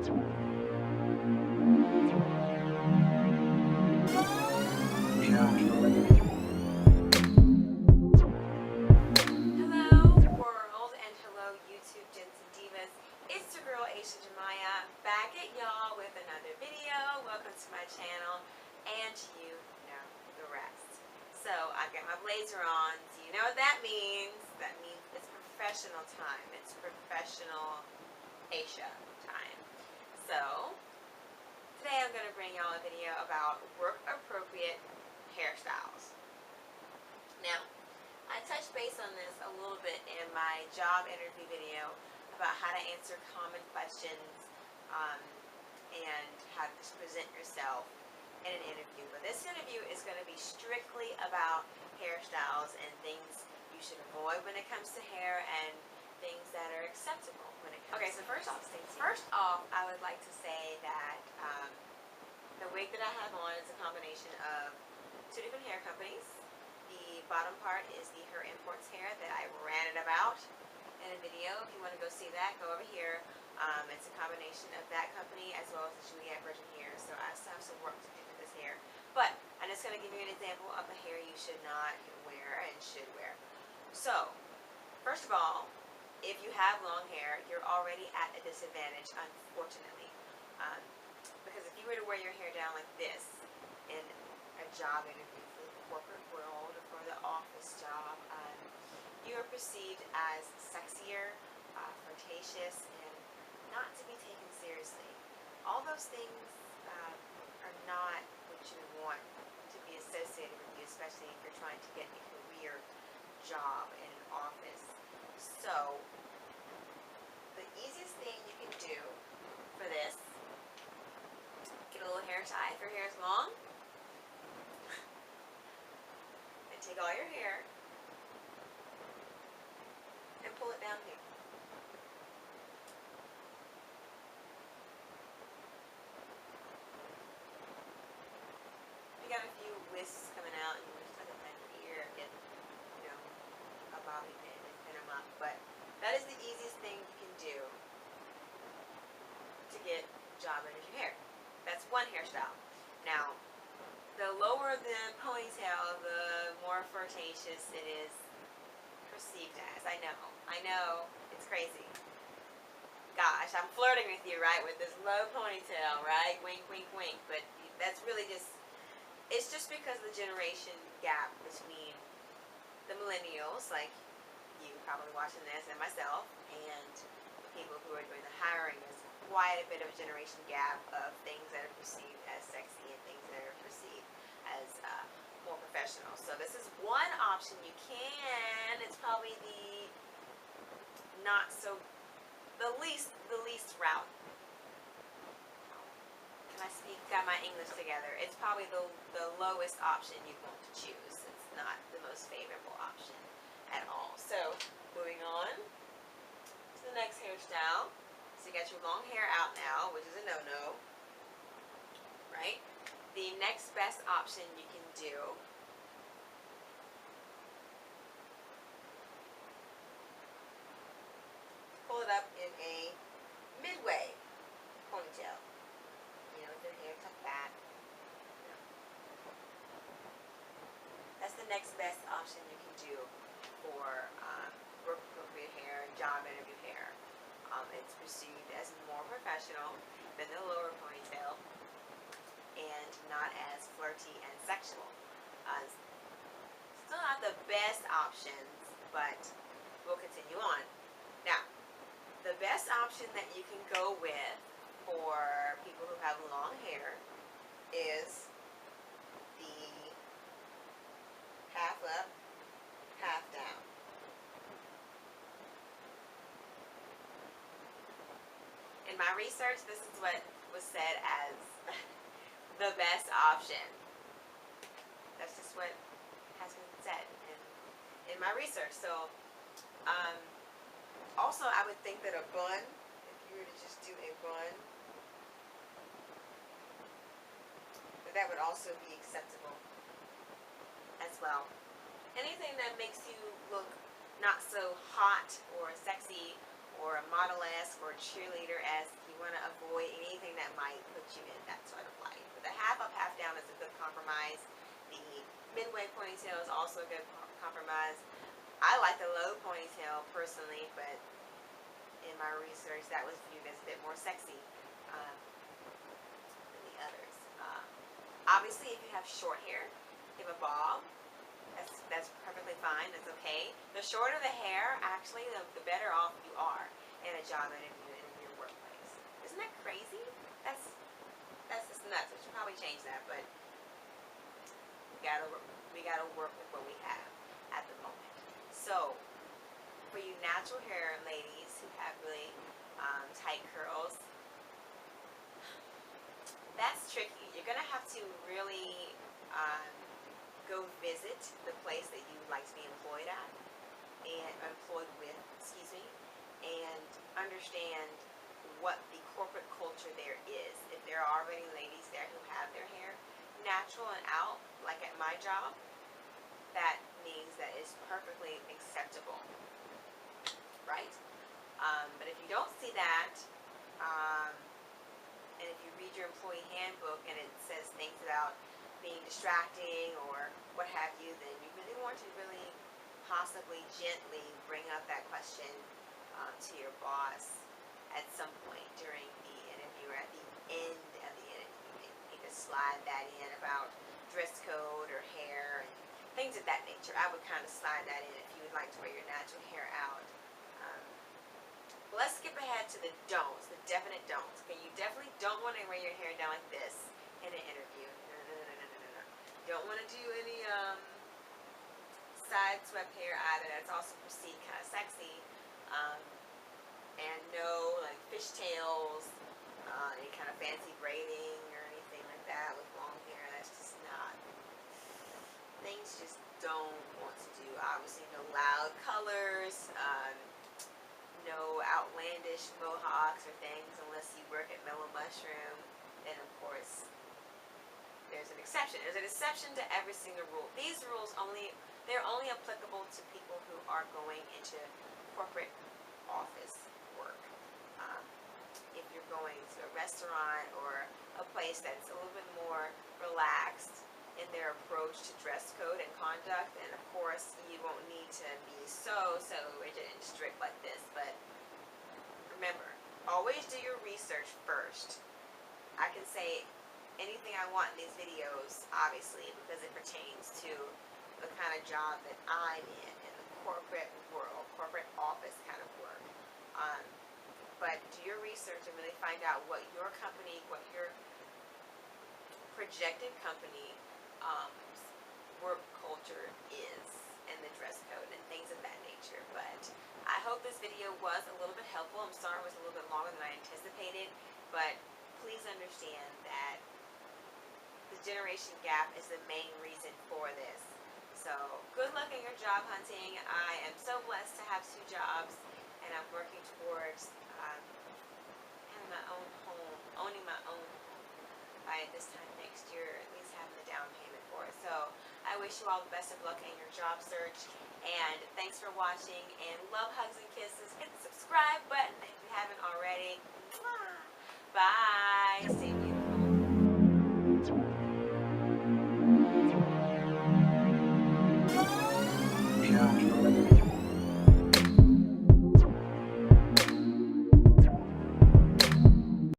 Hello world and hello YouTube gents and divas. It's your girl Aisha Jemiah back at y'all with another video. Welcome to my channel and you know the rest. So I've got my blazer on. Do you know what that means? That means it's professional time. It's professional Aisha time. So today I'm going to bring y'all a video about work appropriate hairstyles. Now, I touched base on this a little bit in my job interview video about how to answer common questions and how to just present yourself in an interview. But this interview is going to be strictly about hairstyles and things you should avoid when it comes to hair and things that are acceptable when it comes to hair. First off, I would like to say that the wig that I have on is a combination of two different hair companies. The bottom part is the Her Imports hair that I ranted about in a video. If you want to go see that, go over here. It's a combination of that company as well as the Juliet version hair. So I still have some work to do with this hair. But I'm just going to give you an example of the hair you should not wear and should wear. So, first of all, if you have long hair, you're already at a disadvantage, unfortunately. Because if you were to wear your hair down like this in a job interview for the corporate world or for the office job, you are perceived as sexier, flirtatious, and not to be taken seriously. All those things are not what you want to be associated with you, especially if you're trying to get a career job in an office. So, the easiest thing you can do for this, get a little hair tie if your hair is long, and take all your hair and pull it down here. You got a few wisps coming out and you want to tuck them in your ear and get, a bobby pin and pin them up. But that is the easiest thing you can do to get job interview hair. That's one hairstyle. Now, the lower the ponytail, the more flirtatious it is perceived as. I know, it's crazy. Gosh, I'm flirting with you, right, with this low ponytail, right? Wink, wink, wink. But that's really just, it's just because the generation gap between the millennials, like you probably watching this, and myself, and the people who are doing the hiring, is quite a bit of a generation gap of things that are perceived as sexy and things that are perceived as more professional. So this is one option you can. It's probably the least route. Can I speak? Got my English together. It's probably the lowest option you want to choose. It's not the most favorable option at all. So moving on to the next hairstyle. So you got your long hair out now, which is a no-no, right? The next best option you can do pull it up in a midway ponytail. With your hair tucked back. That's the next best option you can do for work appropriate hair, job interview hair. It's perceived as more professional than the lower ponytail and not as flirty and sexual. Still not the best options, but we'll continue on. Now, the best option that you can go with for people who have long hair is the half up, half down. In my research, this is what was said as the best option. That's just what has been said in my research. So, also I would think that a bun, if you were to just do a bun, that would also be acceptable as well. Anything that makes you look not so hot or sexy or a model-esque or cheerleader-esque. You want to avoid anything that might put you in that sort of light. But the half up, half down is a good compromise. The midway ponytail is also a good compromise. I like the low ponytail personally, but in my research that was viewed as a bit more sexy than the others. Obviously, if you have short hair, if you have a bob, that's perfectly fine. That's okay. The shorter the hair, actually, the better off you are in a job interview and in your workplace. Isn't that crazy? That's just nuts. We should probably change that, but we gotta work with what we have at the moment. So, for you natural hair ladies who have really tight curls, that's tricky. You're gonna have to really go visit the place that you like to be employed at and employed with, excuse me, and understand what the corporate culture there is. If there are already ladies there who have their hair natural and out, like at my job, that means that it's perfectly acceptable, right? But if you don't see that, and if you read your employee handbook and it says things about being distracting or what have you, then you really want to really possibly gently bring up that question to your boss at some point during the interview or at the end of the interview. You can slide that in about dress code or hair and things of that nature. I would kind of slide that in if you would like to wear your natural hair out. Let's skip ahead to the don'ts, the definite don'ts. Okay, you definitely don't want to wear your hair down like this in an interview. No. Don't want to do any side swept hair either. That's also perceived kind of sexy. And no like fishtails, any kind of fancy braiding or anything like that with long hair. That's just not things you just don't want to do. Obviously, no loud colors. No outlandish mohawks or things unless you work at Mellow Mushroom. Then of course there's an exception. There's an exception to every single rule. These rules they're only applicable to people who are going into corporate office work. If you're going to a restaurant or a place that's a little bit more relaxed in their approach to dress code and conduct, and of course you won't need to be so rigid and strict like this. But remember, always do your research first. I can say anything I want in these videos, obviously, because it pertains to the kind of job that I'm in the corporate world, corporate office kind of work. But do your research and really find out what your company, what your projected company work culture is and the dress code and things of that nature. But I hope this video was a little bit helpful. I'm sorry it was a little bit longer than I anticipated, but please understand that the generation gap is the main reason for this. So good luck in your job hunting. I am so blessed to have 2 jobs, and I'm working towards having my own home, owning my own home by this time next year, at least having the down payment for it. So I wish you all the best of luck in your job search, and thanks for watching, and love, hugs, and kisses. Hit the subscribe button if you haven't